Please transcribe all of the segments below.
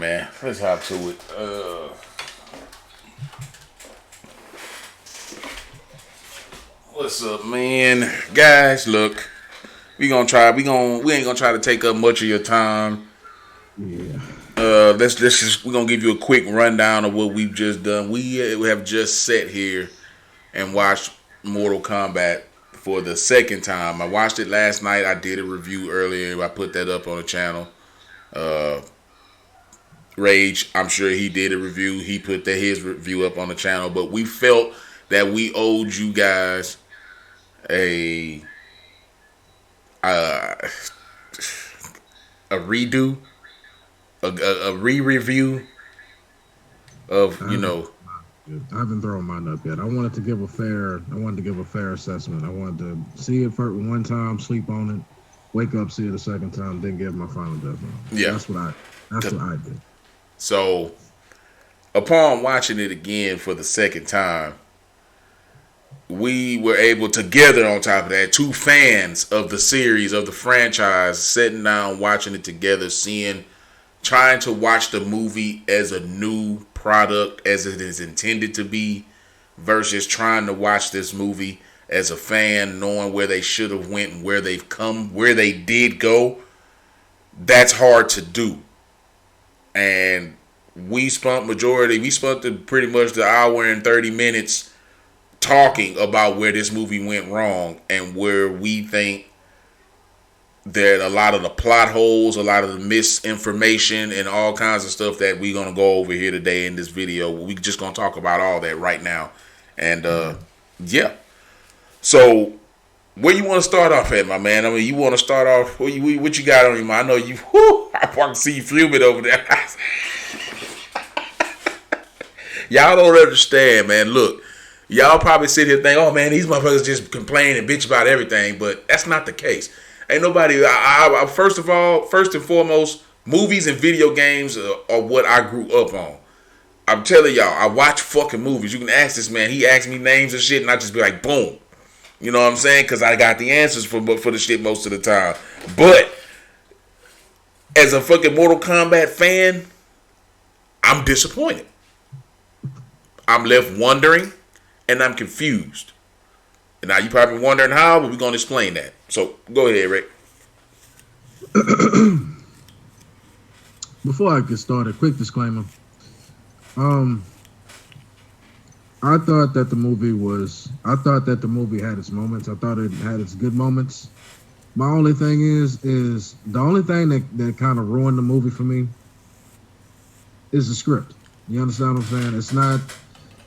man. Let's hop to it. What's up, man? Guys, look, we ain't gonna try to take up much of your time. Yeah. We're gonna give you a quick rundown of what we've just done. We have just sat here and watched Mortal Kombat for the second time. I watched it last night. I did a review earlier. I put that up on the channel. Rage, I'm sure he did a review. He put his review up on the channel. But we felt that we owed you guys a redo, a re-review of I haven't thrown mine up yet. I wanted to give a fair assessment. I wanted to see it for one time, sleep on it, wake up, see it a second time, then give my final judgment. Yeah, that's what I did. So, upon watching it again for the second time, we were able together, on top of that, two fans of the series, of the franchise, sitting down, watching it together, trying to watch the movie as a new product, as it is intended to be, versus trying to watch this movie as a fan, knowing where they should have went and where they've come, where they did go. That's hard to do. And we spent pretty much the hour and 30 minutes talking about where this movie went wrong and where we think that a lot of the plot holes, a lot of the misinformation, and all kinds of stuff that we're going to go over here today in this video. We're just going to talk about all that right now. And, yeah. So, where you want to start off at, my man? I mean, you want to start off, what you got on your mind? I know you, I can see you fuming over there. Y'all don't understand, man. Look, y'all probably sit here and think, oh, man, these motherfuckers just complain and bitch about everything. But that's not the case. Ain't nobody, first and foremost, movies and video games are what I grew up on. I'm telling y'all, I watch fucking movies. You can ask this man. He asks me names and shit, and I just be like, boom. You know what I'm saying? Because I got the answers for the shit most of the time. But as a fucking Mortal Kombat fan, I'm disappointed. I'm left wondering, and I'm confused. And now you probably wondering how, but we're going to explain that. So, go ahead, Rick. Before I get started, quick disclaimer. I thought that the movie had its moments. I thought it had its good moments. My only thing is the only thing that kind of ruined the movie for me is the script. You understand what I'm saying? It's not,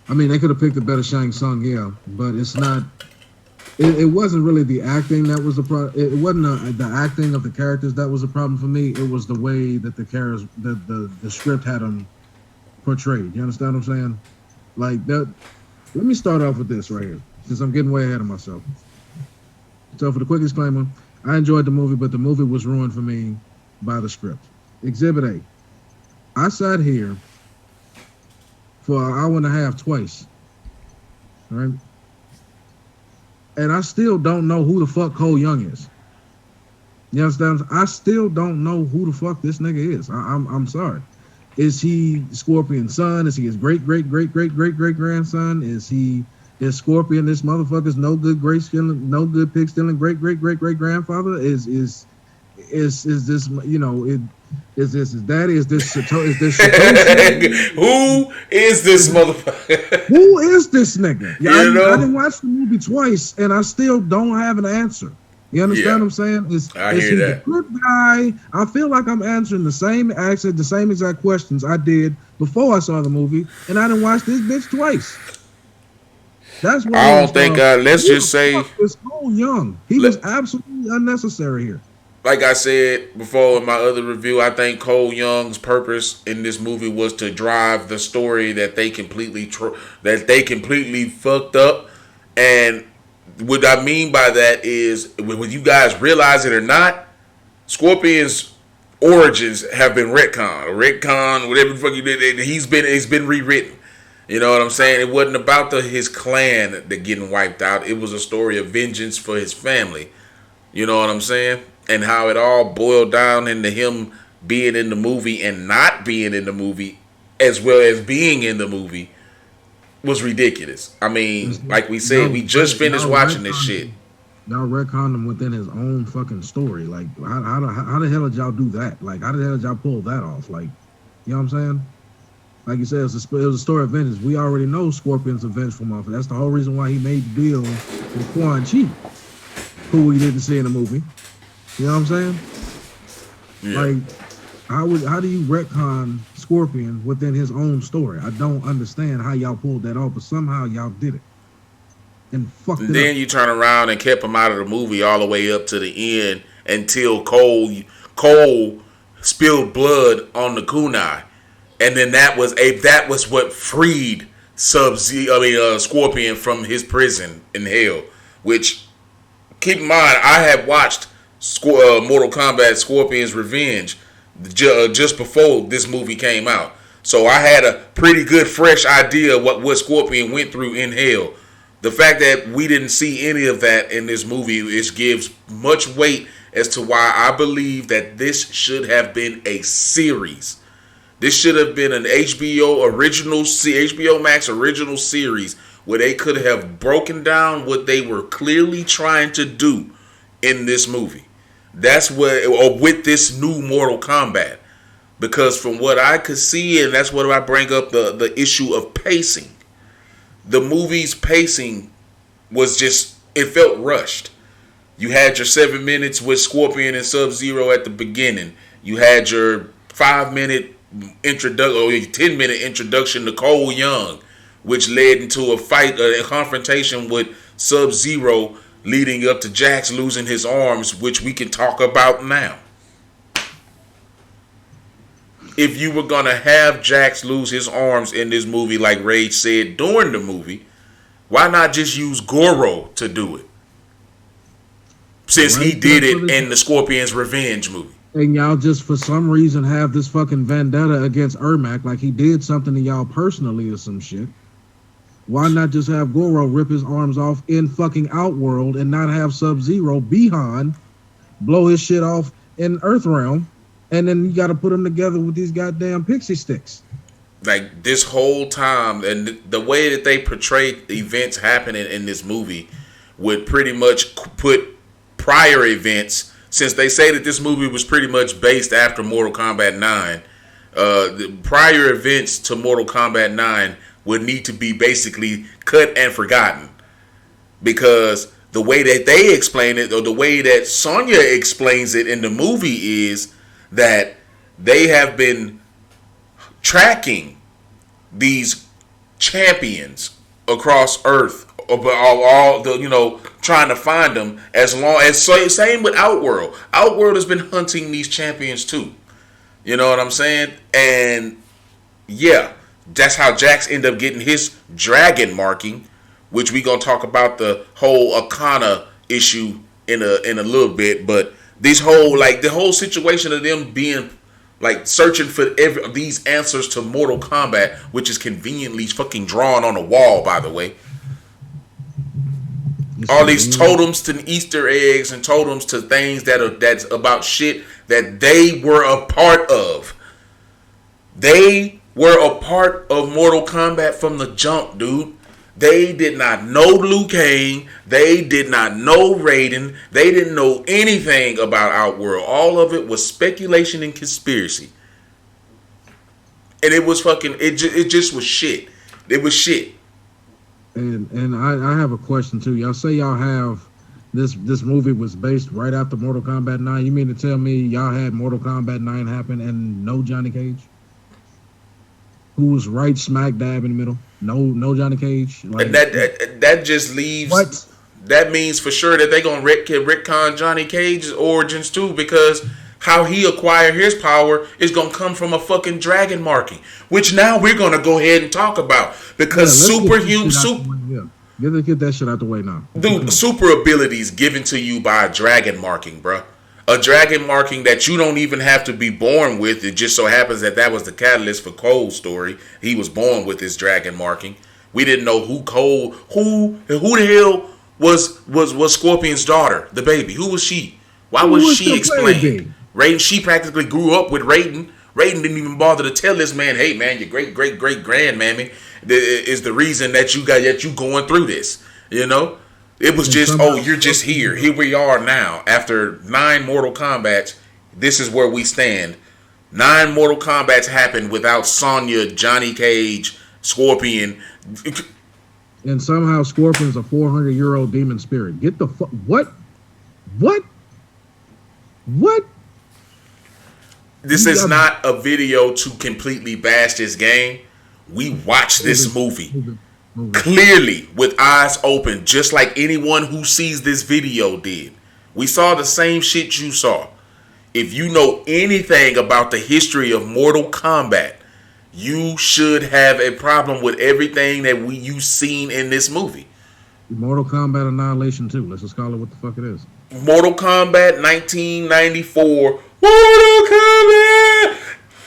I mean, they could have picked a better Shang Tsung, yeah, but it's not, it wasn't really the acting that was the problem. It wasn't the acting of the characters that was a problem for me. It was the way that the characters, the script had them portrayed. You understand what I'm saying? Like that. Let me start off with this right here, since I'm getting way ahead of myself. So for the quick disclaimer, I enjoyed the movie, but the movie was ruined for me by the script. Exhibit A. I sat here for an hour and a half twice, right? And I still don't know who the fuck Cole Young is. You understand? I still don't know who the fuck this nigga is. I'm sorry. Is he Scorpion's son? Is he his great grandson? Is Scorpion this motherfucker's no good pig stealing great grandfather? Is this, you know, is this his daddy? Is this Satoshi? Who is this motherfucker? Who is this nigga? Yeah, I didn't watch the movie twice, and I still don't have an answer. You understand what I'm saying? Is he the good guy? I feel like I'm answering the same exact questions I did before I saw the movie, and I didn't watch this bitch twice. That's why I don't think. Let's just say it's Cole Young. He was absolutely unnecessary here. Like I said before in my other review, I think Cole Young's purpose in this movie was to drive the story that they completely fucked up. And what I mean by that is, when you guys realize it or not, Scorpion's origins have been retconned, whatever the fuck you did. He's been rewritten. You know what I'm saying? It wasn't about his clan that getting wiped out. It was a story of vengeance for his family. You know what I'm saying? And how it all boiled down into him being in the movie and not being in the movie, as well as being in the movie, was ridiculous. I mean, like we said, we just finished watching this shit. Y'all retconned him within his own fucking story. Like, how the hell did y'all do that? Like, how the hell did y'all pull that off? Like, you know what I'm saying? Like you said, it was a story of vengeance. We already know Scorpion's a vengeful motherfucker. That's the whole reason why he made the deal with Quan Chi, who we didn't see in the movie. You know what I'm saying? Yeah. Like, how do you retcon Scorpion within his own story? I don't understand how y'all pulled that off, but somehow y'all did it. And fucked it up. Then you turn around and kept him out of the movie all the way up to the end until Cole spilled blood on the kunai. And then that was what freed Scorpion from his prison in hell. Which, keep in mind, I had watched Mortal Kombat Scorpion's Revenge just before this movie came out, so I had a pretty good fresh idea of what Scorpion went through in hell. The fact that we didn't see any of that in this movie gives much weight as to why I believe that this should have been a series. This should have been an HBO Max original series where they could have broken down what they were clearly trying to do in this movie. That's or with this new Mortal Kombat. Because from what I could see, and that's what I bring up the issue of pacing. The movie's pacing was it felt rushed. You had your 7 minutes with Scorpion and Sub-Zero at the beginning. You had your 5-minute introduction or 10-minute introduction to Cole Young, which led into a confrontation with Sub-Zero, leading up to Jax losing his arms, which we can talk about now. If you were going to have Jax lose his arms in this movie, like Rage said during the movie, why not just use Goro to do it? Since he did it in the Scorpion's Revenge movie. And y'all just for some reason have this fucking vendetta against Ermac, like he did something to y'all personally or some shit. Why not just have Goro rip his arms off in fucking Outworld and not have Sub-Zero, Bihan, blow his shit off in Earthrealm, and then you got to put them together with these goddamn pixie sticks? Like, this whole time, and the way that they portrayed events happening in this movie would pretty much put prior events, since they say that this movie was pretty much based after Mortal Kombat 9, the prior events to Mortal Kombat 9 would need to be basically cut and forgotten. Because the way that they explain it, or the way that Sonya explains it in the movie, is that they have been tracking these champions across Earth, trying to find them as long as same with Outworld. Outworld has been hunting these champions too. You know what I'm saying? And yeah, that's how Jax ended up getting his dragon marking, which we gonna talk about the whole Akana issue in a little bit. But the whole situation of them being like searching for these answers to Mortal Kombat, which is conveniently fucking drawn on the wall, by the way. All these totems to Easter eggs and totems to things that's about shit that they were a part of. They were a part of Mortal Kombat from the jump, dude. They did not know Liu Kang. They did not know Raiden. They didn't know anything about Outworld. All of it was speculation and conspiracy. And it was fucking, it just was shit. It was shit. And I have a question too. Y'all say y'all have this movie was based right after Mortal Kombat 9. You mean to tell me y'all had Mortal Kombat 9 happen and no Johnny Cage? Who was right smack dab in the middle? No Johnny Cage. Like, and that just leaves. What? That means for sure that they gonna retcon Johnny Cage's origins too, because how he acquired his power is gonna come from a fucking dragon marking, which now we're gonna go ahead and talk about, because Get that shit out the way now. Dude, super abilities given to you by a dragon marking, bro. A dragon marking that you don't even have to be born with. It just so happens that was the catalyst for Cole's story. He was born with his dragon marking. We didn't know who the hell was Scorpion's daughter, the baby. Who was she? Why was she explained? Raiden, she practically grew up with Raiden. Raiden didn't even bother to tell this man, hey man, your great great great grandmammy is the reason that you going through this. You know, it was just, oh, you're just here. Here we are now after 9 Mortal Kombats. This is where we stand. 9 Mortal Kombats happened without Sonya, Johnny Cage, Scorpion. And somehow Scorpion's a 400-year-old demon spirit. Get the fuck. What? What? What? This is not a video to completely bash this game. We watched this movie clearly with eyes open, just like anyone who sees this video did. We saw the same shit you saw. If you know anything about the history of Mortal Kombat, you should have a problem with everything that you've seen in this movie. Mortal Kombat Annihilation 2. Let's just call it what the fuck it is. Mortal Kombat 1994. Mortal Kombat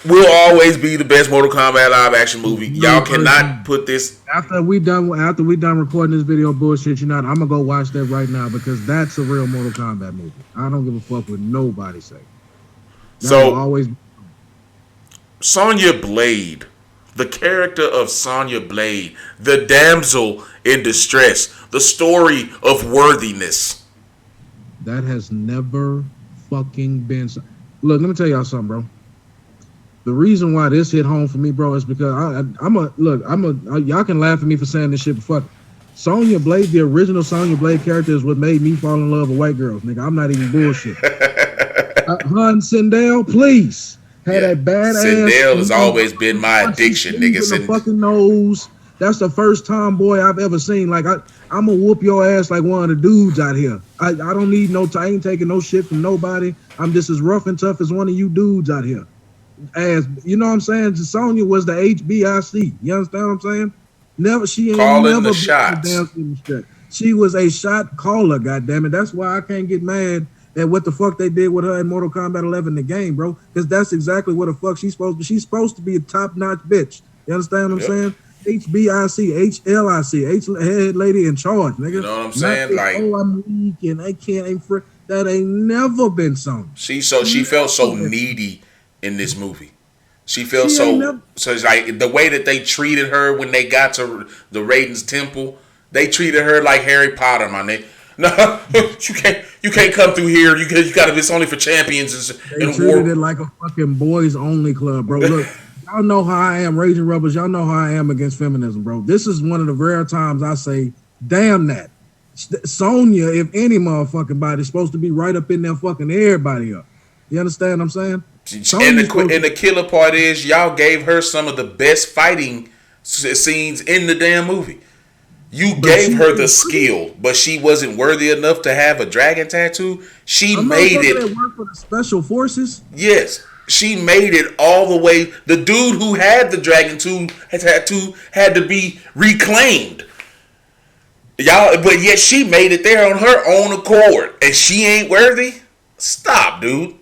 will always be the best Mortal Kombat live action movie. Y'all cannot put this. After we done recording this video bullshit, I'm gonna go watch that right now because that's a real Mortal Kombat movie. I don't give a fuck what nobody say. So always. Sonya Blade, the character of Sonya Blade, the damsel in distress, the story of worthiness. That has never fucking been. Look, let me tell y'all something, bro. The reason why this hit home for me, bro, is because y'all can laugh at me for saying this shit, but fuck. Sonya Blade, the original Sonya Blade character, is what made me fall in love with white girls, nigga. I'm not even bullshit. Hun Sindel, please. Had that badass. Sindel has always been my addiction, nigga. In the fucking nose. That's the first tomboy I've ever seen. Like I'm gonna whoop your ass like one of the dudes out here. I don't need I ain't taking no shit from nobody. I'm just as rough and tough as one of you dudes out here. As you know what I'm saying? Sonya was the HBIC. You understand what I'm saying? She ain't calling never the shots. She was a shot caller, goddammit. That's why I can't get mad at what the fuck they did with her in Mortal Kombat 11 the game, bro. Because that's exactly what the fuck she's supposed to be. She's supposed to be a top-notch bitch. You understand what I'm saying? HBIC, HLIC, head lady in charge, nigga. You know what I'm saying? Like, oh, I'm weak and I can't. That ain't never been something. She felt so needy in this movie. She felt so it's like the way that they treated her when they got to the Raiden's temple. They treated her like Harry Potter, my nigga. No, you can't come through here. You got to. It's only for champions. They treated it like a fucking boys only club, bro. Look, y'all know how I am, Raging Rebels. Y'all know how I am against feminism, bro. This is one of the rare times I say, damn that. Sonya, if any motherfucking body, is supposed to be right up in there fucking everybody up. You understand what I'm saying? And the killer part is y'all gave her some of the best fighting scenes in the damn movie. You gave her the skill, but she wasn't worthy enough to have a dragon tattoo. She made it. That work for the special forces. Yes, she made it all the way. The dude who had the dragon tattoo had to be reclaimed. Y'all, but yet she made it there on her own accord, and she ain't worthy. Stop, dude.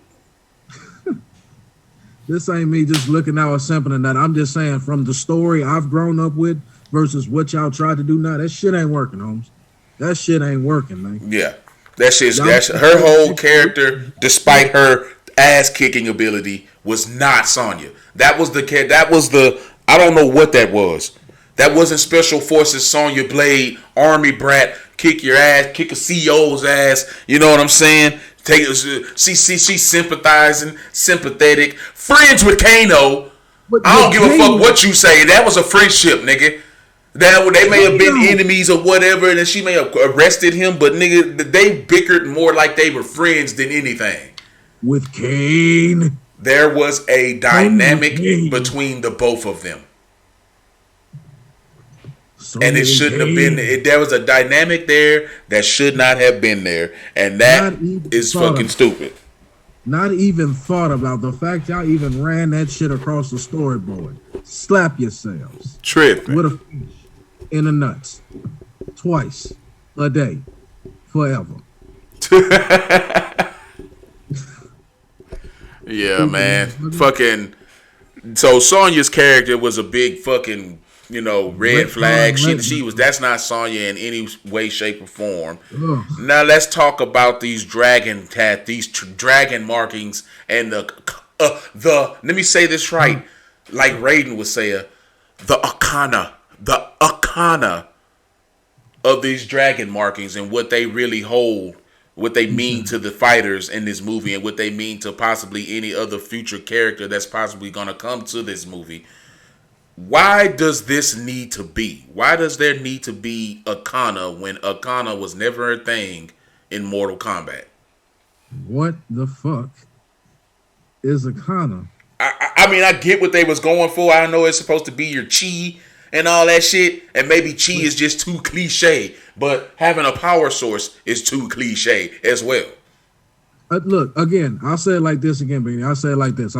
This ain't me just looking out or simping that. I'm just saying from the story I've grown up with versus what y'all tried to do now, that shit ain't working, Holmes. That shit ain't working, man. Yeah. That's her whole character, despite her ass kicking ability, was not Sonya. That was the I don't know what that was. That wasn't Special Forces Sonya Blade, Army brat, kick your ass, kick a CO's ass. You know what I'm saying? She's sympathizing, sympathetic, friends with Kano. I don't give a fuck what you say. That was a friendship, nigga. They may have been enemies or whatever, and she may have arrested him, but nigga, they bickered more like they were friends than anything. With Kane, there was a dynamic between the both of them. And it shouldn't have been. There was a dynamic there that should not have been there, and that is fucking stupid. Not even thought about the fact y'all even ran that shit across the storyboard. Slap yourselves. Tripping. With a fish in the nuts. Twice a day. Forever. Yeah, man. Fucking. So Sonya's character was a big fucking red flag. She was. That's not Sonya in any way, shape, or form. Ugh. Now let's talk about these dragon dragon markings and the. Let me say this right, like Raiden would say, the arcana of these dragon markings and what they really hold, what they mean to the fighters in this movie, and what they mean to possibly any other future character that's possibly going to come to this movie. Why does this need to be? Why does there need to be arcana when arcana was never a thing in Mortal Kombat? What the fuck is arcana? I mean, I get what they was going for. I know it's supposed to be your chi and all that shit, and maybe chi is just too cliche, but having a power source is too cliche as well. Look, again, I'll say it like this again, baby. I'll say it like this.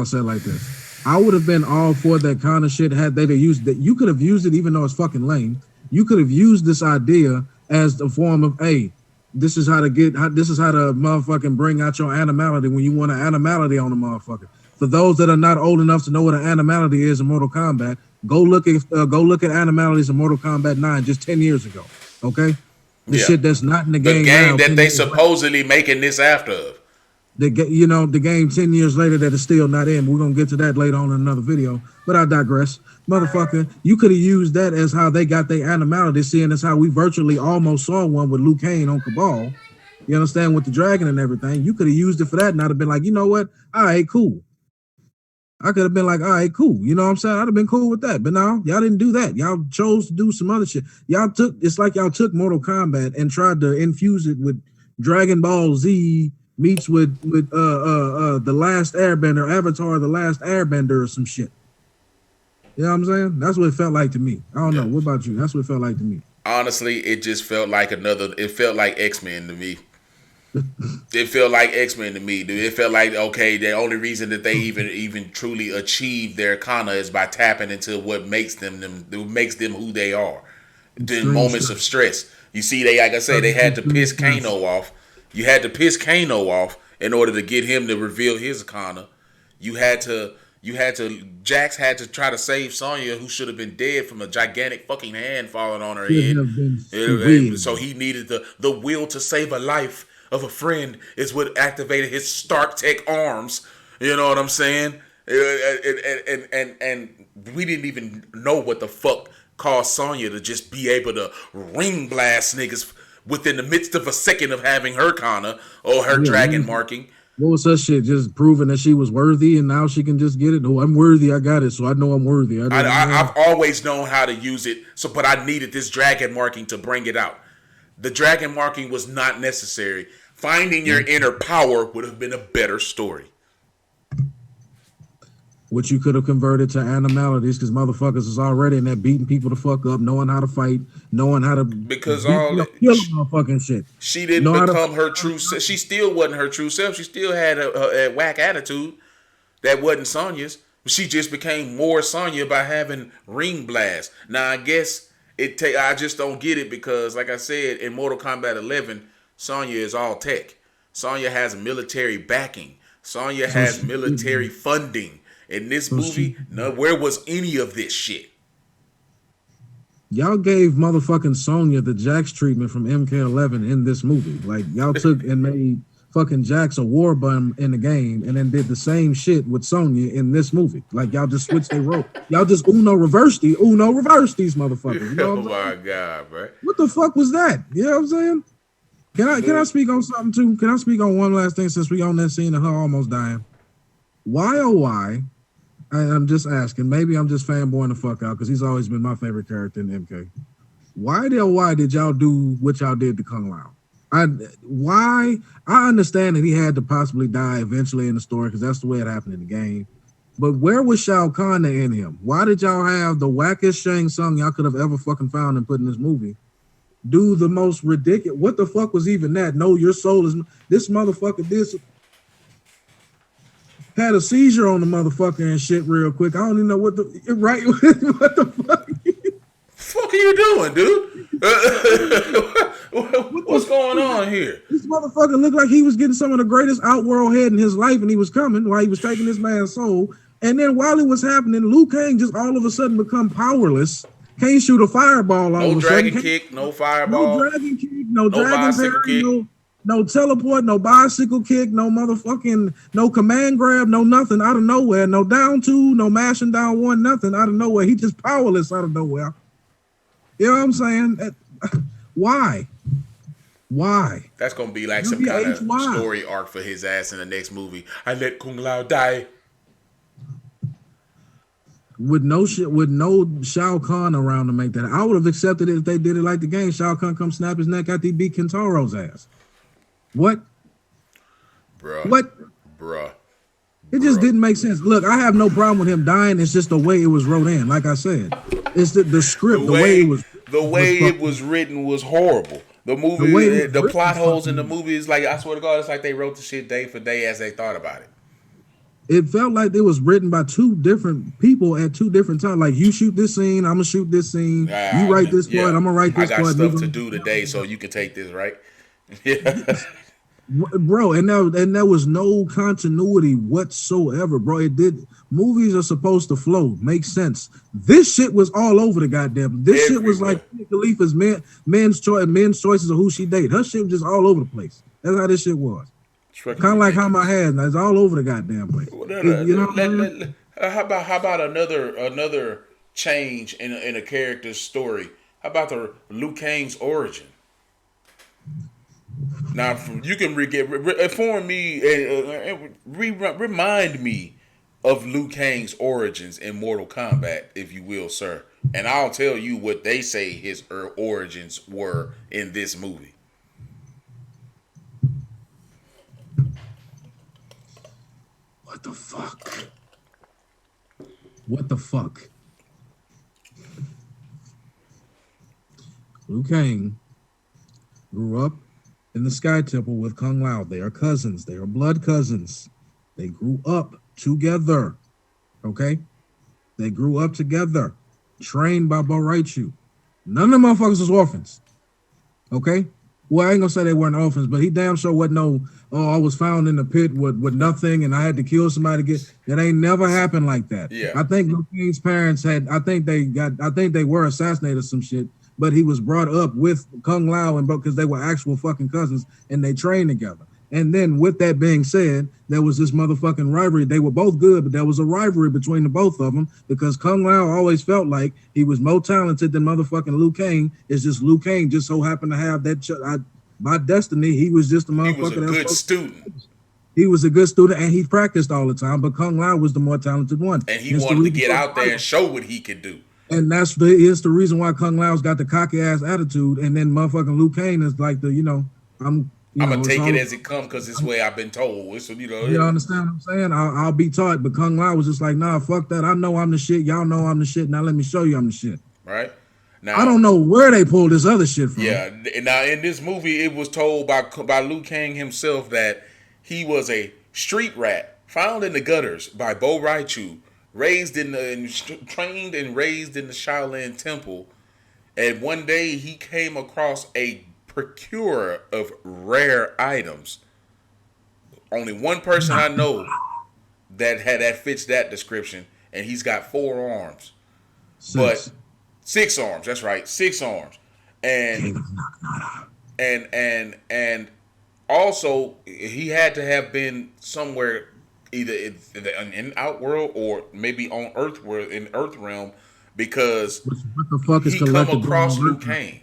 I would have been all for that kind of shit had they used that. You could have used it even though it's fucking lame. You could have used this idea as the form of, hey, this is how to motherfucking bring out your animality when you want an animality on a motherfucker. For those that are not old enough to know what an animality is in Mortal Kombat, go look at animalities in Mortal Kombat 9 just 10 years ago. Okay? The shit that's not in the game. The game now, that they supposedly making this after of. The game 10 years later that is still not in. We're gonna get to that later on in another video, but I digress. Motherfucker, you could have used that as how they got their animality, seeing as how we virtually almost saw one with Liu Kang on Cabal. You understand, with the dragon and everything. You could have used it for that and I'd have been like, you know what? All right, cool. I could have been like, all right, cool. You know what I'm saying? I'd have been cool with that. But no, y'all didn't do that. Y'all chose to do some other shit. It's like y'all took Mortal Kombat and tried to infuse it with Dragon Ball Z meets with the Last Airbender, Avatar, the Last Airbender or some shit. You know what I'm saying? That's what it felt like to me. I don't know. What about you? That's what it felt like to me. Honestly, it just felt like it felt like X-Men to me. It felt like X-Men to me, dude. It felt like, okay, the only reason that they even truly achieve their arcana is by tapping into what makes them who they are. In moments of stress. You see, like I said, they had to piss Kano off. You had to piss Kano off in order to get him to reveal his arcana. Jax had to try to save Sonya, who should have been dead from a gigantic fucking hand falling on her head. So he needed the will to save a life of a friend is what activated his Stark Tech arms. You know what I'm saying? And we didn't even know what the fuck caused Sonya to just be able to ring blast niggas within the midst of a second of having her kana or her dragon marking. What was her shit? Just proving that she was worthy, and now she can just get it. Oh, I'm worthy. I got it, so I know I'm worthy. I've always known how to use it, but I needed this dragon marking to bring it out. The dragon marking was not necessary. Finding your inner power would have been a better story. Which you could have converted to animalities, because motherfuckers is already in there beating people the fuck up, knowing how to fight, knowing how to kill motherfucking shit. She didn't become her true self. She still wasn't her true self. She still had a whack attitude that wasn't Sonya's. She just became more Sonya by having ring blast. Now I guess I just don't get it because, like I said, in Mortal Kombat 11, Sonya is all tech. Sonya has military backing. Sonya has military funding. In this movie, where was any of this shit? Y'all gave motherfucking Sonya the Jax treatment from MK11 in this movie. Like, y'all took and made fucking Jax a war bum in the game and then did the same shit with Sonya in this movie. Like, y'all just switched their role. Y'all just reverse these motherfuckers. You know oh my God, bro. What the fuck was that? You know what I'm saying? Can I speak on something too? Can I speak on one last thing since we on that scene of her almost dying? Why, oh why? I'm just asking. Maybe I'm just fanboying the fuck out because he's always been my favorite character in MK. Why did y'all do what y'all did to Kung Lao? I understand that he had to possibly die eventually in the story because that's the way it happened in the game. But where was Shao Kahn in him? Why did y'all have the wackest Shang Tsung y'all could have ever fucking found and put in this movie? Do the most ridiculous. What the fuck was even that? No, your soul is this motherfucker. This had a seizure on the motherfucker and shit real quick. I don't even know what the what the fuck. Fuck are you doing, dude? What's going on here? This motherfucker looked like he was getting some of the greatest outworld head in his life, and he was coming while he was taking this man's soul. And then while it was happening, Liu Kang just all of a sudden become powerless Can't shoot a fireball all No of a sudden. dragon kick, no No fireball, dragon kick, no no dragon bicycle parry, kick. no teleport, no bicycle kick, no motherfucking, no command grab, no nothing out of nowhere, no down two, no mashing down one, nothing out of nowhere. He just powerless out of nowhere. You know what I'm saying? Why? Why? That's gonna be like some kind of WHY. story arc for his ass in the next movie. I let Kung Lao die. With no shit, with no Shao Kahn around to make that. I would have accepted it if they did it like the game. Shao Kahn come snap his neck after he beat Kentaro's ass. What? Bruh. What? Bruh. It just didn't make sense. Look, I have no problem with him dying. It's just the way it was wrote in. Like I said, it's the script, the way it was. The way it was written was horrible. The movie, the plot holes in the movie is like, I swear to God, it's like they wrote the shit day for day as they thought about it. It felt like it was written by two different people at two different times. Like, you shoot this scene, I'm gonna shoot this scene. You write this part, I'm gonna write this part. I got stuff to do today, so you can take this, right? Yeah. Bro, and there was no continuity whatsoever, bro. Movies are supposed to flow, make sense. This shit was all over the goddamn. This shit was like Khalifa's men's choices of who she date. Her shit was just all over the place. That's how this shit was. Kind of like how my hair is all over the goddamn place. How about another change in a character's story? How about the Liu Kang's origin? Now, you can inform me and remind me of Liu Kang's origins in Mortal Kombat, if you will, sir. And I'll tell you what they say his origins were in this movie. What the fuck? What the fuck? Liu Kang grew up in the Sky Temple with Kung Lao. They are cousins. They are blood cousins. They grew up together. Okay? They grew up together. Trained by Bo Raichu. None of the motherfuckers was orphans. Okay? Well, I ain't gonna say they weren't orphans, but he damn sure wasn't I was found in the pit with nothing and I had to kill somebody to get that. Ain't never happened like that. Yeah. I think Liu Kang's parents I think they were assassinated or some shit, but he was brought up with Kung Lao and because they were actual fucking cousins and they trained together. And then with that being said, there was this motherfucking rivalry. They were both good, but there was a rivalry between the both of them because Kung Lao always felt like he was more talented than motherfucking Liu Kang. It's just Liu Kang just so happened to have that. By destiny, he was just a motherfucker. He was a good student. He was a good student and he practiced all the time, but Kung Lao was the more talented one. And he wanted to get out there and show what he could do. And it's the reason why Kung Lao's got the cocky ass attitude, and then motherfucking Liu Kang is like I'm gonna take it as it comes because it's the way I've been told. So you understand what I'm saying? I'll be taught, but Kung Lao was just like, nah, fuck that. I know I'm the shit. Y'all know I'm the shit. Now let me show you I'm the shit. Right. Now, I don't know where they pulled this other shit from. Yeah. Now in this movie, it was told by Liu Kang himself that he was a street rat found in the gutters by Bo Raichu, trained and raised in the Shaolin Temple, and one day he came across a procurer of rare items. Only one person I know that fits that description, and he's got 4 arms. But 6 arms, that's right, 6 arms. And also he had to have been somewhere either in Outworld or maybe on Earthworld in Earth Realm because what the fuck is he come across Liu Kang.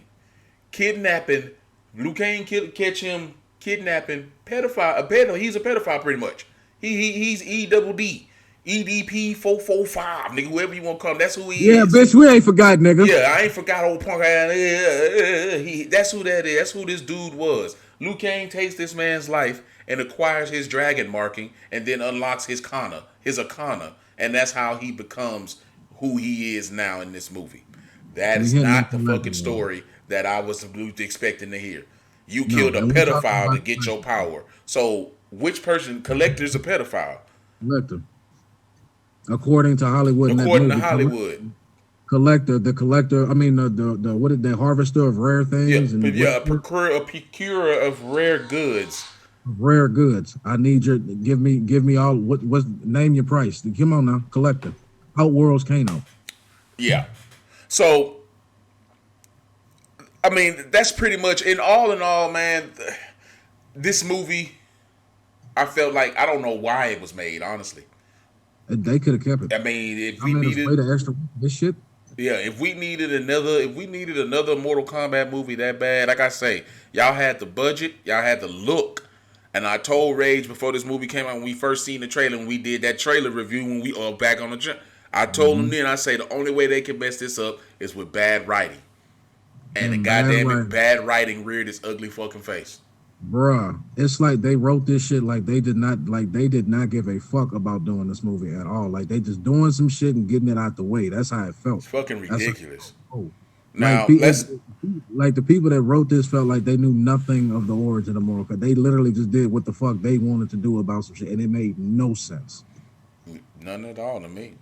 Kidnapping Liu Kang catch him kidnapping pedophile. He's a pedophile pretty much. He's EDP 445, nigga. Whoever you want to call him, that's who he is. Yeah, bitch, we ain't forgot, nigga. Yeah, I ain't forgot old punk ass. That's who that is. That's who this dude was. Liu Kang takes this man's life and acquires his dragon marking, and then unlocks his Akana, and that's how he becomes who he is now in this movie. That is not the fucking story that I was expecting to hear. You killed a pedophile to get your power. So which person? Collector's a pedophile. Collector. According to Hollywood. According to Hollywood. Collector, the collector. I mean, the what did the harvester of rare things? A procurer of rare goods. Rare goods. I need your give me all. What's name your price? Come on now, collector. Outworld's Kano. Yeah. So I mean, that's pretty much in all, man. This movie, I felt like I don't know why it was made. Honestly, They could have kept it. I mean, if I we mean, it's way needed, the extra this shit. yeah, if we needed another Mortal Kombat movie that bad, like I say, y'all had the budget, y'all had the look, and I told Rage before this movie came out when we first seen the trailer, when we did that trailer review when we all back on the. I told him then, I say the only way they can mess this up is with bad writing. And the goddamn it, bad writing reared its ugly fucking face. Bruh, it's like they wrote this shit like they did not give a fuck about doing this movie at all. Like they just doing some shit and getting it out the way. That's how it felt. It's fucking ridiculous. Now, like the people that wrote this felt like they knew nothing of the origin of Mortal Kombat. They literally just did what the fuck they wanted to do about some shit, and it made no sense. None at all to me.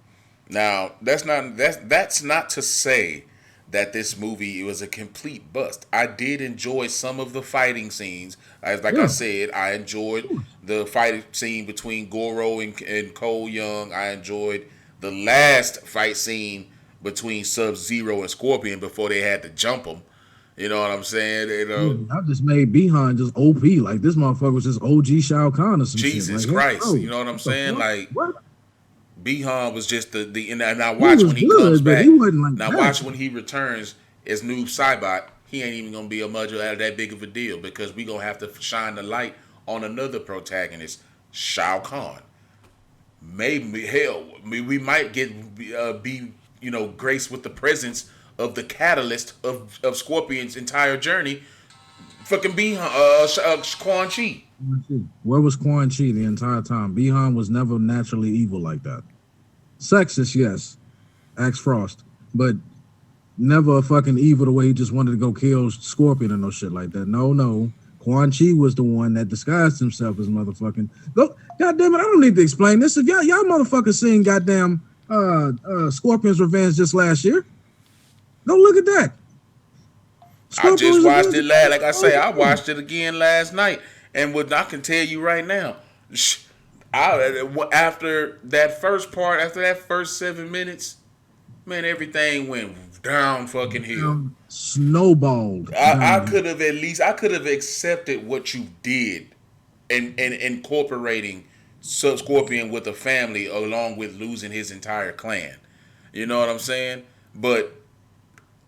Now, that's not to say that this movie was a complete bust. I did enjoy some of the fighting scenes. I said, I enjoyed the fight scene between Goro and Cole Young. I enjoyed the last fight scene between Sub-Zero and Scorpion before they had to jump him. You know what I'm saying? You know, I just made Bihan just OP. Like this motherfucker was just OG Shao Kahn or some Jesus shit. Christ. Like, you know what I'm saying? Like, what? Bihan was just and I watch when he comes back. Now watch when he returns as Noob Saibot. He ain't even gonna be a much of that big of a deal because we gonna have to shine the light on another protagonist, Shao Kahn. Maybe hell, we might be graced with the presence of the catalyst of Scorpion's entire journey. Fucking Bihan, Quan Chi. Where was Quan Chi the entire time? Bihan was never naturally evil like that. Sexist, yes. Axe Frost. But never a fucking evil the way he just wanted to go kill Scorpion and no shit like that. No. Quan Chi was the one that disguised himself as motherfucking. Go, goddamn it, I don't need to explain this. If y'all motherfuckers seen goddamn Scorpion's Revenge just last year, go look at that. I just watched it last. Like I say, I watched it again last night. And what I can tell you right now, after that first 7 minutes, man, everything went down fucking hill. Snowballed. I could have accepted what you did and incorporating Scorpion with a family along with losing his entire clan. You know what I'm saying? But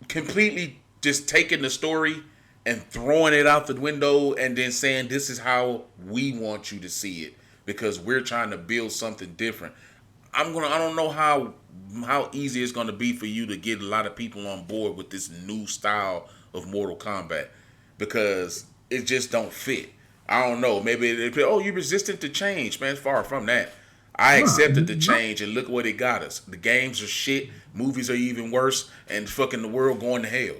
completely just taking the story and throwing it out the window and then saying this is how we want you to see it because we're trying to build something different. I don't know how easy it's going to be for you to get a lot of people on board with this new style of Mortal Kombat because it just don't fit. I don't know. Maybe you're resistant to change, man. It's far from that. I accepted the change and look what it got us. The games are shit, movies are even worse, and fucking the world going to hell.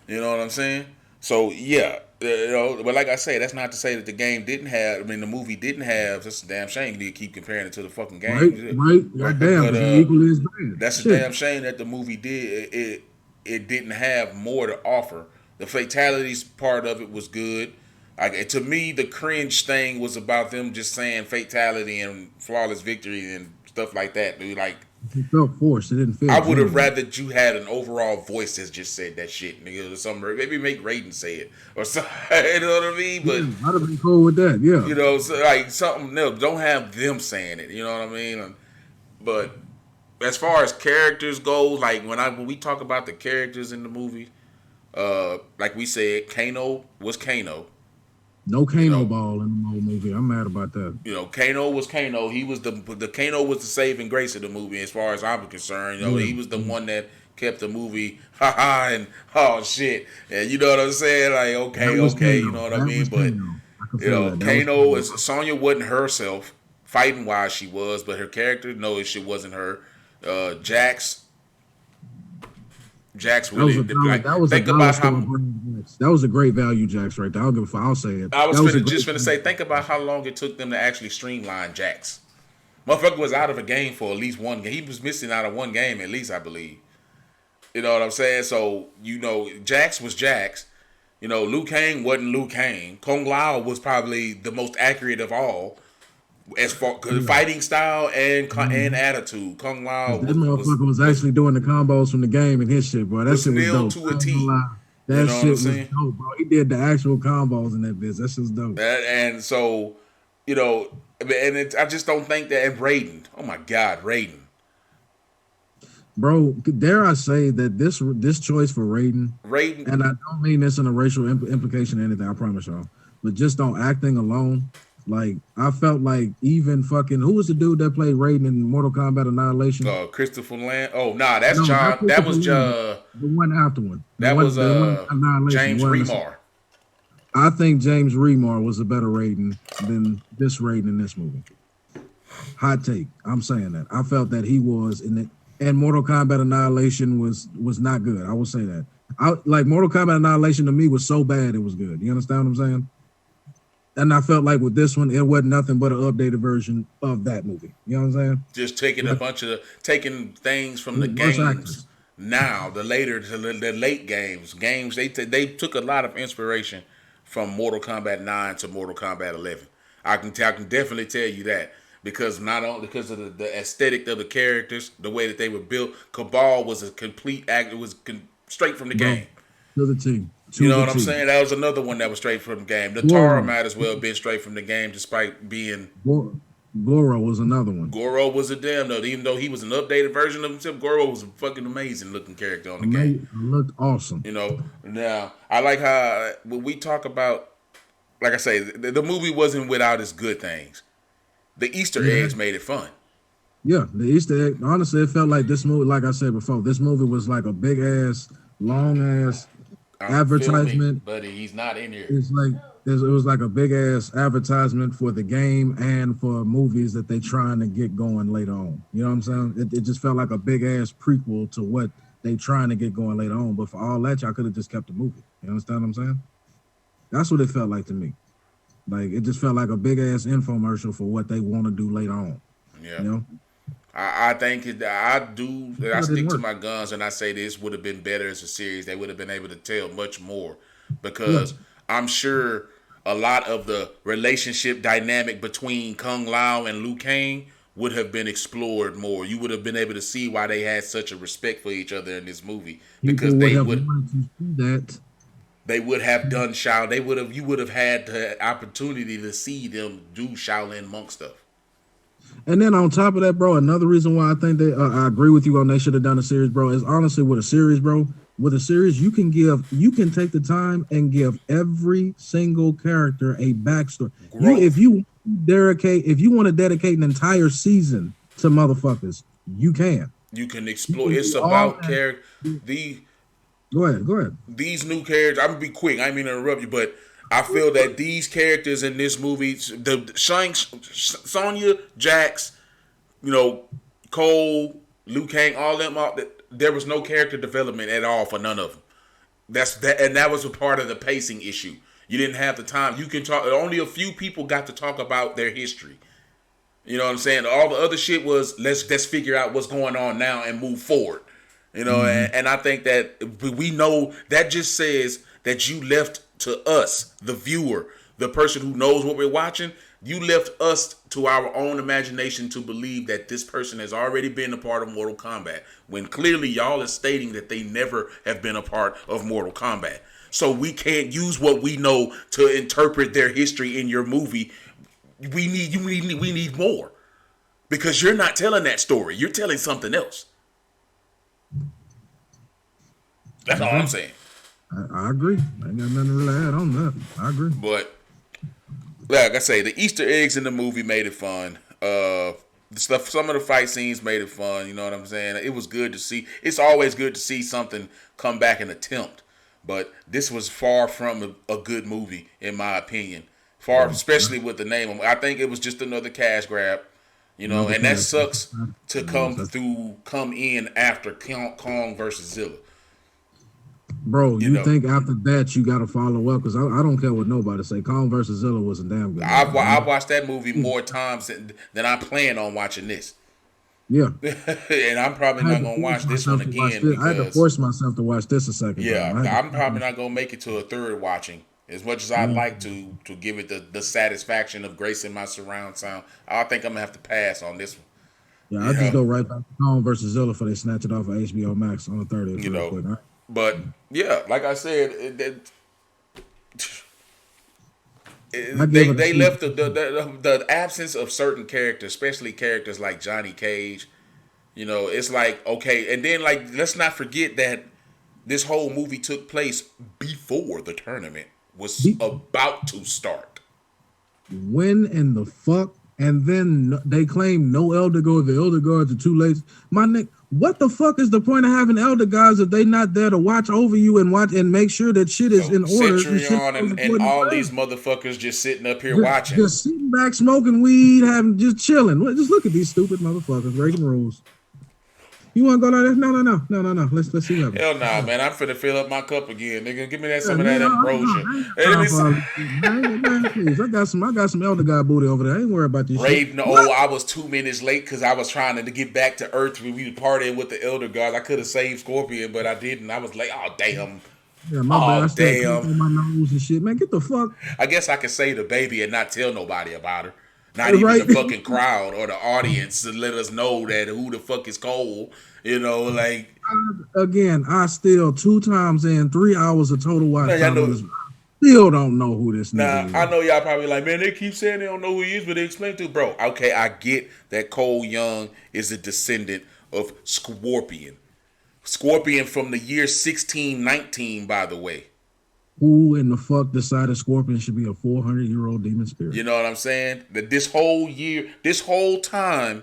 You know what I'm saying? So yeah, but like I say, that's not to say that the movie didn't have. That's a damn shame. You need to keep comparing it to the fucking game. Right. Goddamn, equally as bad. That's a damn shame that the movie it didn't have more to offer. The fatalities part of it was good. Like to me, the cringe thing was about them just saying fatality and flawless victory and stuff like that, dude. Like it felt forced. It didn't feel. I would have rather you had an overall voice that just said that shit, nigga, or something. Maybe make Raiden say it or something. You know what I mean? But I'd have been cool with that. Yeah. You know, so like something else. Don't have them saying it. You know what I mean? But as far as characters go, like when we talk about the characters in the movie, like we said, Kano was Kano. No Kano ball in the whole movie. I'm mad about that. You know, Kano was Kano. He was the Kano was the saving grace of the movie, as far as I'm concerned. You know, he was the one that kept the movie and oh shit. And you know what I'm saying? Like okay, you know what I mean? But you know, Kano is Sonya wasn't herself. Fighting wise she was, but her character, no, she wasn't her. Jax really that was a great value Jax right there. I'll say it. I was just gonna say, think about how long it took them to actually streamline Jax. Motherfucker was out of a game for at least one game. He was missing out of one game at least, I believe. You know what I'm saying? So, you know, Jax was Jax. You know, Liu Kang wasn't Liu Kang. Kung Lao was probably the most accurate of all. As far fighting style and attitude, Kung Lao that motherfucker was actually doing the combos from the game and his shit, boy. That shit was dope. To a T. You That know what I'm shit was saying? dope, bro. He did the actual combos in that bitch. That shit's dope. And so, you know, I just don't think that. And Raiden, oh my God, Raiden, Bro, dare I say that this choice for Raiden, Raiden. and I don't mean this in a racial implication or anything, I promise y'all, but just on acting alone, like I felt like even fucking who was the dude that played Raiden in Mortal Kombat Annihilation? Christopher Land. Oh nah, that's No, not John. That Christopher was Lee, the one after one, the one Annihilation, James one. Remar. I think James Remar was a better Raiden than this Raiden in this movie. Hot take. I'm saying that. I felt that he was in it, and Mortal Kombat Annihilation was not good. I will say that. I like Mortal Kombat Annihilation to me was so bad it was good. You understand what I'm saying? And I felt like with this one, it wasn't nothing but an updated version of that movie. You know what I'm saying? Just taking taking things from the With worse games. actors. Now the later to the late games they took a lot of inspiration from Mortal Kombat 9 to Mortal Kombat 11. I can definitely tell you that because not only because of the aesthetic of the characters, the way that they were built. Cabal was a complete act. It was straight from the Bro, game. to the team. You To know the what I'm team. saying? That was another one that was straight from the game. The Tara Goro. might as well have been straight from the game, despite being Goro was another one. Goro was a damn though. Even though he was an updated version of himself, Goro was a fucking amazing looking character on the game. Looked awesome. You know, now I like how when we talk about, like I say, the movie wasn't without its good things. The Easter Yeah. eggs made it fun. Yeah, the Easter egg. Honestly, it felt like this movie, like I said before, this movie was like a big ass, long ass I'm filming, advertisement. buddy. He's not in here. It's like it was like a big ass advertisement for the game and for movies that they trying to get going later on. You know what I'm saying? It just felt like a big ass prequel to what they trying to get going later on. But for all that, y'all could have just kept the movie. You understand what I'm saying? That's what it felt like to me. Like it just felt like a big ass infomercial for what they want to do later on. Yeah. You know? I think I do. I But it didn't stick to work. my guns, and I say this would have been better as a series. They would have been able to tell much more, Yeah. because I'm sure a lot of the relationship dynamic between Kung Lao and Liu Kang would have been explored more. You would have been able to see why they had such a respect for each other in this movie, People because would have wanted to see that. they would have done Shaolin. You would have had the opportunity to see them do Shaolin monk stuff. And then on top of that, bro, another reason why I think they, I agree with you on they should have done a series, bro, is honestly with a series, bro. With a series, you can take the time and give every single character a backstory. Growth. If you want to dedicate an entire season to motherfuckers, you can. You can explore. can It's do all about that. character. Go ahead. These new characters. I'm gonna be quick. I didn't mean to interrupt you, but I feel that these characters in this movie, the Sonya, Jax, you know, Cole, Liu Kang, all them, there was no character development at all for none of them. And that was a part of the pacing issue. You didn't have the time. You can talk. Only a few people got to talk about their history. You know what I'm saying? All the other shit was let's figure out what's going on now and move forward. You know, and I think that we know that just says that you left to us, the viewer, the person who knows what we're watching, you left us to our own imagination to believe that this person has already been a part of Mortal Kombat, when clearly y'all is stating that they never have been a part of Mortal Kombat. So we can't use what we know to interpret their history in your movie. We need more, because you're not telling that story. You're telling something else. That's all I'm saying. I agree. I ain't got nothing to really add on that. I agree. But like I say, the Easter eggs in the movie made it fun. The stuff, some of the fight scenes made it fun. You know what I'm saying? It was good to see. It's always good to see something come back and attempt. But this was far from a good movie, in my opinion. Especially with the name. I think it was just another cash grab. You know, and that sucks to come in after Kong versus Zilla. Bro, you think after that you got to follow up? Because I don't care what nobody say. Kong versus Zilla was a damn good. I've watched that movie more times than I plan on watching this. Yeah, and I'm probably not gonna watch this one again. I had to force myself to watch this a second. Yeah, I'm probably not gonna make it to a third watching. As much as I'd like to give it the satisfaction of gracing my surround sound, I think I'm gonna have to pass on this one. Yeah, I just go right back to Kong versus Zilla before they snatch it off of HBO Max on the 30th. You know, quick, right? But yeah, like I said, I give it a they C. left the absence of certain characters, especially characters like Johnny Cage. You know, it's like okay, and then like let's not forget that this whole movie took place before the tournament was Be- about to start. When in the fuck? And then they claim no elder guard. The elder guards are too late. My Nick, what the fuck is the point of having elder guards if they not there to watch over you and watch and make sure that shit is So in order and shit Centurion goes and according to all these plan? motherfuckers just sitting up here Just, watching. just sitting back, smoking weed, having just chilling. Just look at these stupid motherfuckers breaking rules. You want to go like this? No. Let's see what Hell nah, happens. man. I'm finna fill up my cup again, nigga. Give me that Yeah, some of that nigga, ambrosia. I ain't Hey, got let me time for see. all this shit, man. Man, please, I got some elder guy booty over there. I ain't worried about this shit. Raven, oh, What? I was 2 minutes late because I was trying to get back to Earth when we were partying with the Elder Gods. I could have saved Scorpion, but I didn't. I was like, oh damn, Yeah, my bad. I oh still coke damn. on my nose and shit, man. Get the fuck I guess I could save the baby and not tell nobody about her. Not even right. the fucking crowd or the audience to let us know that who the fuck is Cole. You know, like Again, I still 2 times in 3 hours of total watch man, y'all time on know. this. Still don't know who this Nah, nigga I is. know y'all probably like, man, they keep saying they don't know who he is, but they explain to bro. Okay, I get that Cole Young is a descendant of Scorpion. Scorpion from the year 1619, by the way. Who in the fuck decided Scorpion should be a 400-year-old demon spirit? You know what I'm saying? That this whole year, this whole time,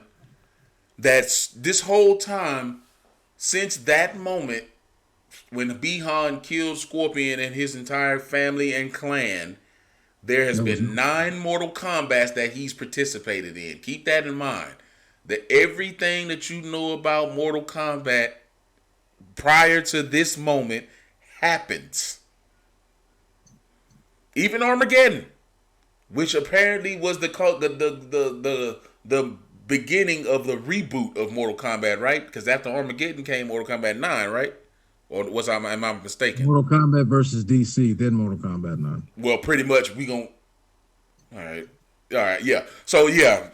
since that moment when Bihan killed Scorpion and his entire family and clan, there has There was been no 9 Mortal Kombats that he's participated in. Keep that in mind. That everything that you know about Mortal Kombat prior to this moment happens. Even Armageddon, which apparently was the beginning of the reboot of Mortal Kombat, right? Because after Armageddon came Mortal Kombat 9, right? Or am I mistaken? Mortal Kombat versus DC, then Mortal Kombat 9. Well, pretty much we gon' all right, yeah. So yeah,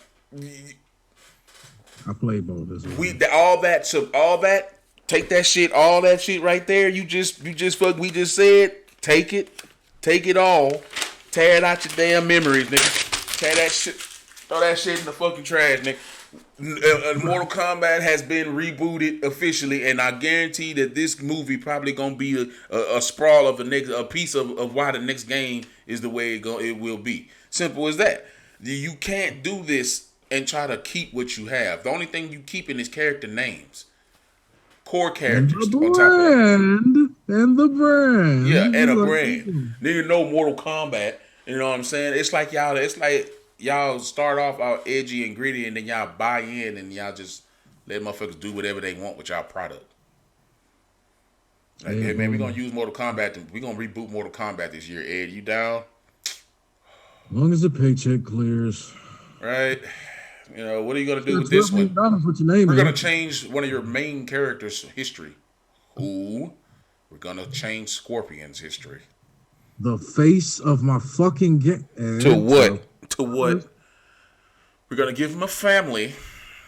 I played both as well. all that take that shit, all that shit right there. You just fuck. We just said take it all, tear it out your damn memories, nigga. Tear that shit, throw that shit in the fucking trash, nigga. Mortal Kombat has been rebooted officially, and I guarantee that this movie probably gonna be a sprawl of a piece of why the next game is the way it will be. Simple as that. You can't do this and try to keep what you have. The only thing you keeping is character names, core And characters the on top of that. brand. And the brand. Yeah, This and is a like, brand. Nigga know Mortal Kombat. You know what I'm saying? It's like y'all start off all edgy and gritty, and then y'all buy in, and y'all just let motherfuckers do whatever they want with y'all product. Like, yeah, hey man, we're bro. gonna use Mortal Kombat. We're gonna reboot Mortal Kombat this year. Ed, you down? As long as the paycheck clears. Right? You know, what are you gonna do Got with $12 this million one? dollars with your name We're in gonna it. change one of your main characters' history. Who? We're gonna change Scorpion's history. The face of my fucking game. To what? To what? We're gonna give him a family,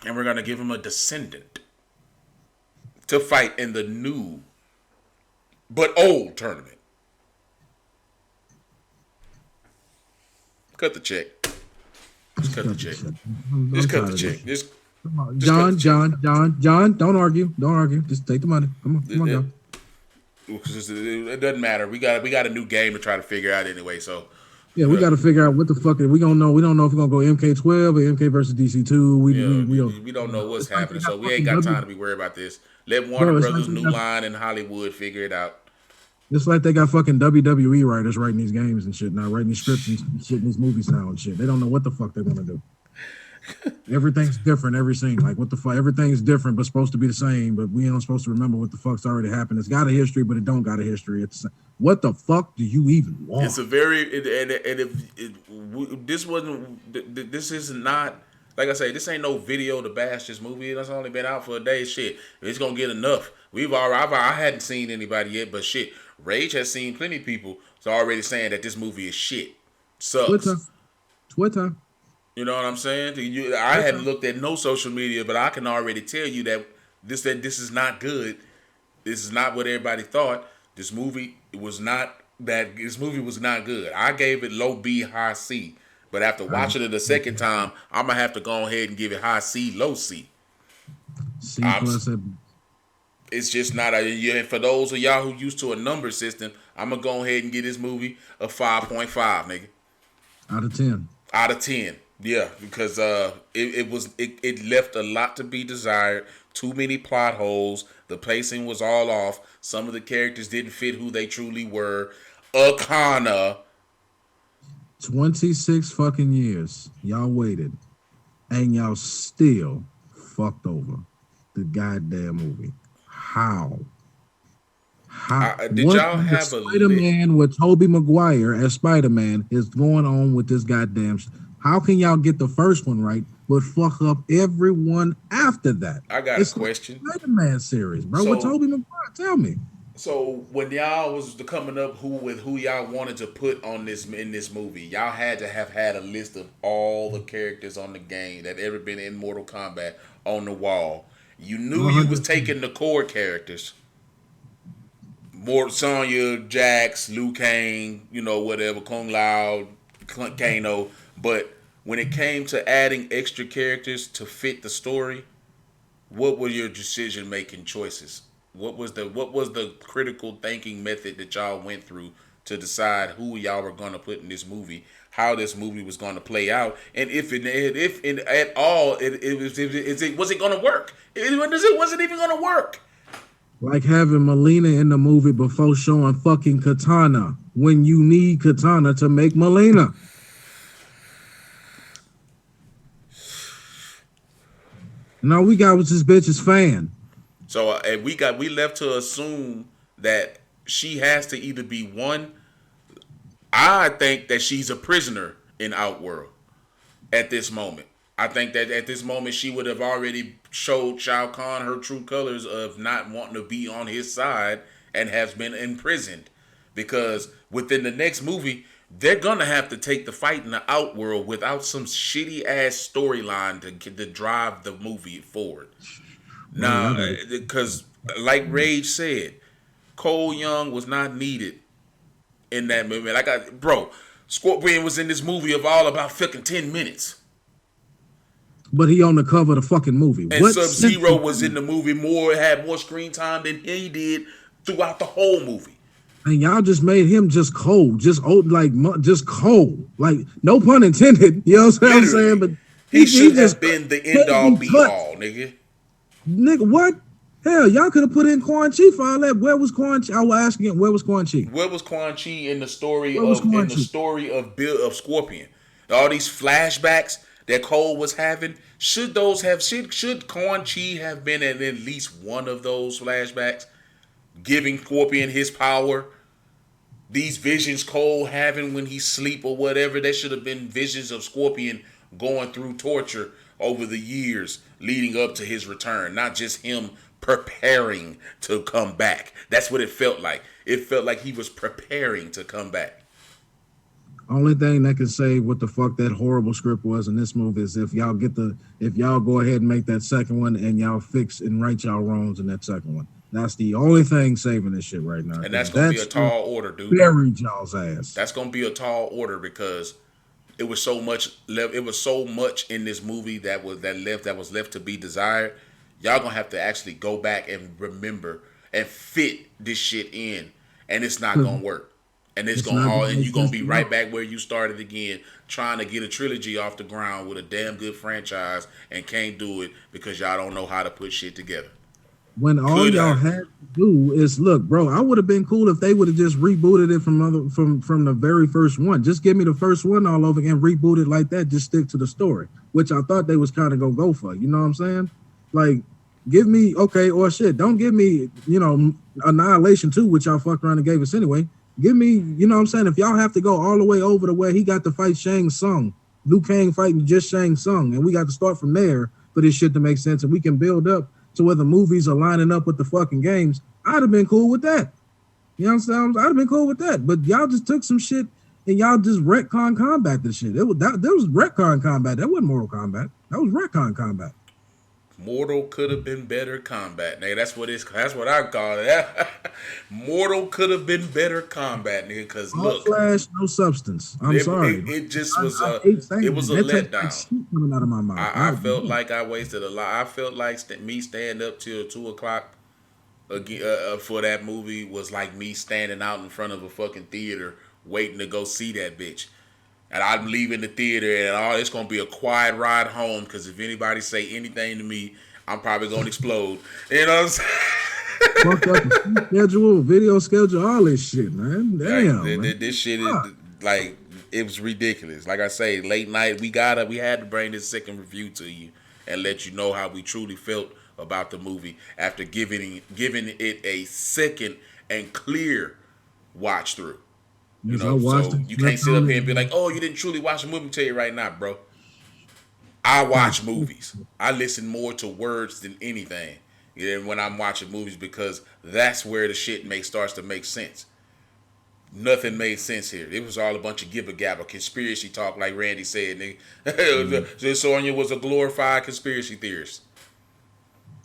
and we're gonna give him a descendant to fight in the new but old tournament. Cut the check. Just cut the check. Just cut the check. Just cut the check. John, don't argue. Don't argue. Just take the money. Come on, John. It doesn't matter. We got a new game to try to figure out anyway. So Yeah, we got to figure out what the fuck we gonna know. We don't know if we're gonna go MK12 or MK versus DC2. we don't know what's It's like they happening. got So we ain't fucking got W. time to be worried about this. Let Warner Bro, it's like Brothers, they New got, Line, and Hollywood figure it out. it's like they got fucking WWE writers writing these games and shit now, writing these scripts and shit in these movies now and shit. They don't know what the fuck they're gonna do. Everything's different every scene. Like what the fuck? Everything's different, but supposed to be the same. But we ain't supposed to remember what the fuck's already happened. It's got a history, but it don't got a history. It's what the fuck do you even want? It's a very and if this wasn't this is not like I say, this ain't no video to bash this movie. That's only been out for a day. Shit, it's gonna get enough. I hadn't seen anybody yet, but shit, Rage has seen plenty of people. So already saying that this movie is shit, Twitter, sucks. Twitter, You know what I'm saying? I hadn't Twitter. looked at no social media, but I can already tell you that this is not good. This is not what everybody thought. This movie was not that. This movie was not good. I gave it low B, high C. But after watching it a second time, I'm gonna have to go ahead and give it high C, low C. C I'm, plus. it's just not a. Yeah, for those of y'all who used to a number system, I'm gonna go ahead and give this movie a 5.5, nigga, Out of 10. out of 10. Yeah, because it left a lot to be desired. Too many plot holes. The pacing was all off. Some of the characters didn't fit who they truly were. Akana. 26 fucking years. Y'all waited. And y'all still fucked over the goddamn movie. How? Did y'all have a Spider-Man with Tobey Maguire as Spider-Man is going on with this goddamn how can y'all get the first one right but fuck up everyone after that? I got a question. Spider-Man series, bro. So- With Tobey Maguire, tell me. So when y'all was coming up who y'all wanted to put on this in this movie, y'all had to have had a list of all the characters on the game that ever been in Mortal Kombat on the wall. You knew you was taking the core characters. More Sonya, Jax, Liu Kang, whatever, Kung Lao, Kano. But when it came to adding extra characters to fit the story, what were your decision making choices? What was the critical thinking method that y'all went through to decide who y'all were going to put in this movie, how this movie was going to play out, and if at all was it going to work? Was it even going to work? Like having Melina in the movie before showing fucking Katana when you need Katana to make Melina. No, we got was this bitch's fan. So and we left to assume that she has to either be one. I think that she's a prisoner in Outworld at this moment. I think that at this moment she would have already showed Shao Kahn her true colors of not wanting to be on his side and has been imprisoned. Because within the next movie, they're gonna have to take the fight in the Outworld without some shitty ass storyline to drive the movie forward. Nah, because like Rage said, Cole Young was not needed in that movie. Scorpion was in this movie of all about fucking 10 minutes. But he on the cover of the fucking movie. And Sub-Zero was in the movie had more screen time than he did throughout the whole movie. And y'all just made him just cold, just cold. Like, no pun intended. You know what I'm saying? But he should have been the end all be all, nigga. Nigga, what? Hell, y'all could have put in Quan Chi for all that. Where was Quan Chi? I was asking, where was Quan Chi? Where was Quan Chi in the story of Scorpion? All these flashbacks that Cole was having, should Quan Chi have been in at least one of those flashbacks, giving Scorpion his power? These visions Cole having when he sleep or whatever, that should have been visions of Scorpion going through torture over the years leading up to his return, not just him preparing to come back. That's what it felt like. It felt like he was preparing to come back. Only thing that can say what the fuck that horrible script was in this movie is if y'all go ahead and make that second one and y'all fix and right y'all wrongs in that second one. That's the only thing saving this shit right now. And that's gonna be a tall order, dude. Buried y'all's ass. That's gonna be a tall order because it was so much in this movie that was left to be desired. Y'all gonna have to actually go back and remember and fit this shit in, and it's not gonna work. And you're gonna be right back where you started again, trying to get a trilogy off the ground with a damn good franchise, and can't do it because y'all don't know how to put shit together. When all y'all had to do is look, bro. I would have been cool if they would have just rebooted it from the very first one. Just give me the first one all over again, reboot it like that. Just stick to the story, which I thought they was kind of gonna go for. You know what I'm saying? Like, give me or shit. Don't give me Annihilation 2, which y'all fucked around and gave us anyway. Give me, you know what I'm saying? If y'all have to go all the way over to where he got to fight Shang Tsung, Liu Kang fighting just Shang Tsung, and we got to start from there for this shit to make sense, and we can build up to where the movies are lining up with the fucking games, I'd have been cool with that. You know what I'm saying? I'd have been cool with that. But y'all just took some shit and y'all just retcon combat this shit. There was retcon combat. That wasn't Mortal Kombat. That was retcon combat. Mortal could have been better combat, nigga. That's what I call it. Mortal could have been better combat, nigga. Cause All look, flash, no substance. I'm it, sorry. it just was I hate it saying was a that. That tastes like letdown. shit coming out of my mouth. I felt like I wasted a lot. I felt like me stand up till 2 o'clock again for that movie was like me standing out in front of a fucking theater waiting to go see that bitch. And I'm leaving the theater and it's gonna be a quiet ride home because if anybody say anything to me, I'm probably gonna explode. You know what I'm saying? Fucked up the schedule, video schedule, all this shit, man. Damn, like, man. this shit is like it was ridiculous. Like I say, late night we had to bring this second review to you and let you know how we truly felt about the movie after giving it a second and clear watch through. You know, so you can't sit up here and be like, "Oh, you didn't truly watch the movie." I'll tell you right now, bro. I watch movies. I listen more to words than anything. When I'm watching movies because that's where the shit starts to make sense. Nothing made sense here. It was all a bunch of gibber gabber, conspiracy talk, like Randy said. Nigga. Sonya was a glorified conspiracy theorist.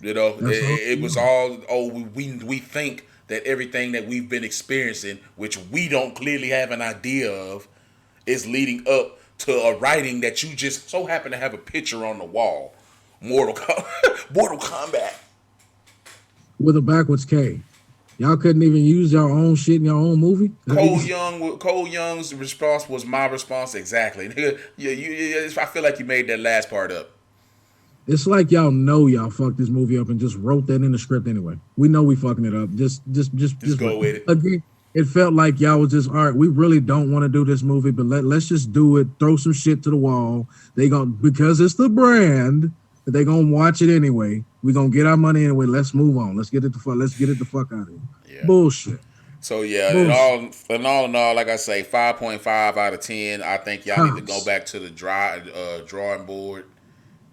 You know, it was all. Oh, we think that everything that we've been experiencing, which we don't clearly have an idea of, is leading up to a writing that you just so happen to have a picture on the wall. Mortal Kombat. With a backwards K. Y'all couldn't even use your own shit in your own movie? Cole Young's response was my response exactly. I feel like you made that last part up. It's like y'all know y'all fucked this movie up and just wrote that in the script anyway. We know we fucking it up. Just go with it. Again, it felt like y'all was just, all right, we really don't want to do this movie, but let's just do it. Throw some shit to the wall. Because it's the brand, they gonna watch it anyway. We gonna get our money anyway. Let's move on. Let's get it the fuck out of here. Yeah. Bullshit. So yeah, in all, like I say, 5.5 out of 10. I think y'all need to go back to the drawing board.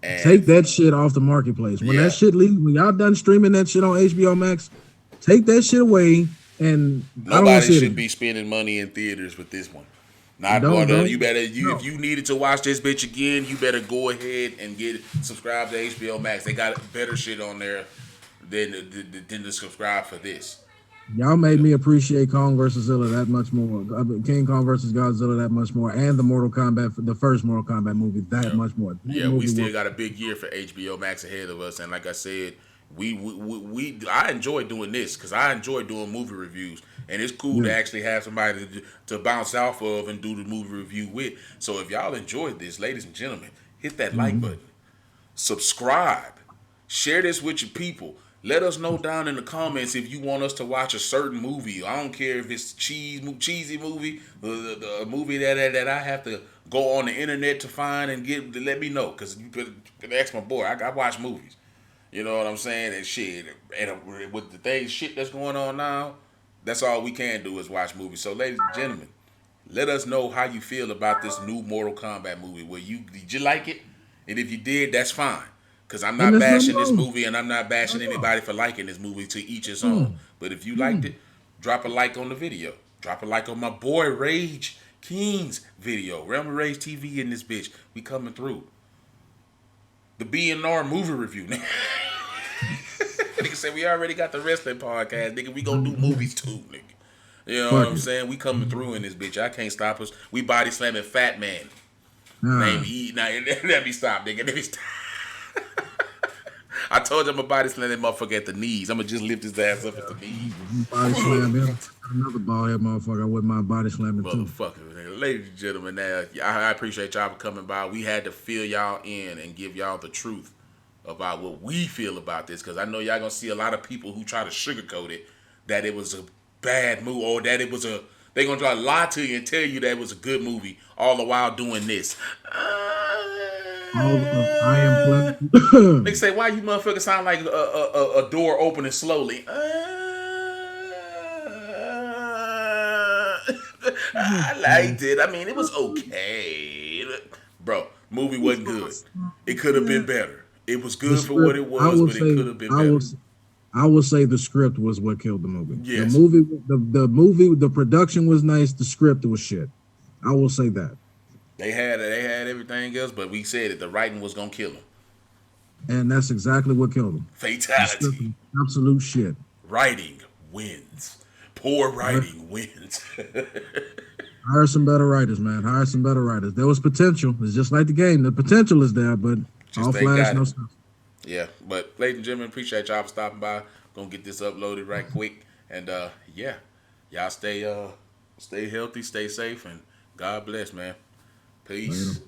And take that shit off the marketplace. When that shit leaves, when y'all done streaming that shit on HBO Max, take that shit away. And nobody should be spending money in theaters with this one. If you needed to watch this bitch again, you better go ahead and subscribe to HBO Max. They got better shit on there than to subscribe for this. Y'all made me appreciate Kong versus Zilla that much more. King Kong versus Godzilla that much more, and the first Mortal Kombat movie that much more. We still got a big year for HBO Max ahead of us, and like I said, I enjoy doing this because I enjoy doing movie reviews, and it's cool to actually have somebody to bounce off of and do the movie review with. So if y'all enjoyed this, ladies and gentlemen, hit that like button, subscribe, share this with your people. Let us know down in the comments if you want us to watch a certain movie. I don't care if it's cheesy movie, the movie that I have to go on the internet to find and let me know. Because you could ask my boy. I watch movies. You know what I'm saying? And shit. And with the shit that's going on now, that's all we can do is watch movies. So ladies and gentlemen, let us know how you feel about this new Mortal Kombat movie. Did you like it? And if you did, that's fine. Because I'm not bashing this movie and I'm not bashing anybody for liking this movie, to each his own. But if you liked it, drop a like on the video. Drop a like on my boy Rage King's video. Realm of Rage TV in this bitch. We coming through. The B&R movie review. Nigga said we already got the wrestling podcast. Nigga, we gonna do movies too, nigga. You know what I'm saying? We coming through in this bitch. I can't stop us. We body slamming Fat Man. Name E. Now, let me stop, nigga. Let me stop. I told you I'm a body slam that motherfucker at the knees. I'm gonna just lift his ass up at the knees. Body slam him. Another bald head motherfucker with my body slamming too. Motherfucker, ladies and gentlemen, I appreciate y'all for coming by. We had to fill y'all in and give y'all the truth about what we feel about this, because I know y'all gonna see a lot of people who try to sugarcoat it, that it was a bad movie or that it was they gonna try to lie to you and tell you that it was a good movie, all the while doing this. I am They say, why you motherfuckers sound like a door opening slowly? I liked it. I mean, it was okay. Bro, movie wasn't good. It could have been better. It was good for what it was, but it could have been better. I will say the script was what killed the movie. Yes. The movie, the production was nice. The script was shit. I will say that. They had everything else, but we said it. The writing was gonna kill them. And that's exactly what killed him. The script Fatality. was absolute shit. Writing wins. Poor writing wins. Hire some better writers, man. Hire some better writers. There was potential. It's just like the game. The potential is there, but all Just ain't flash, got no it. stuff. Yeah, but ladies and gentlemen, appreciate y'all for stopping by. Gonna get this uploaded right quick, and yeah, y'all stay healthy, stay safe, and God bless, man. Later. Peace.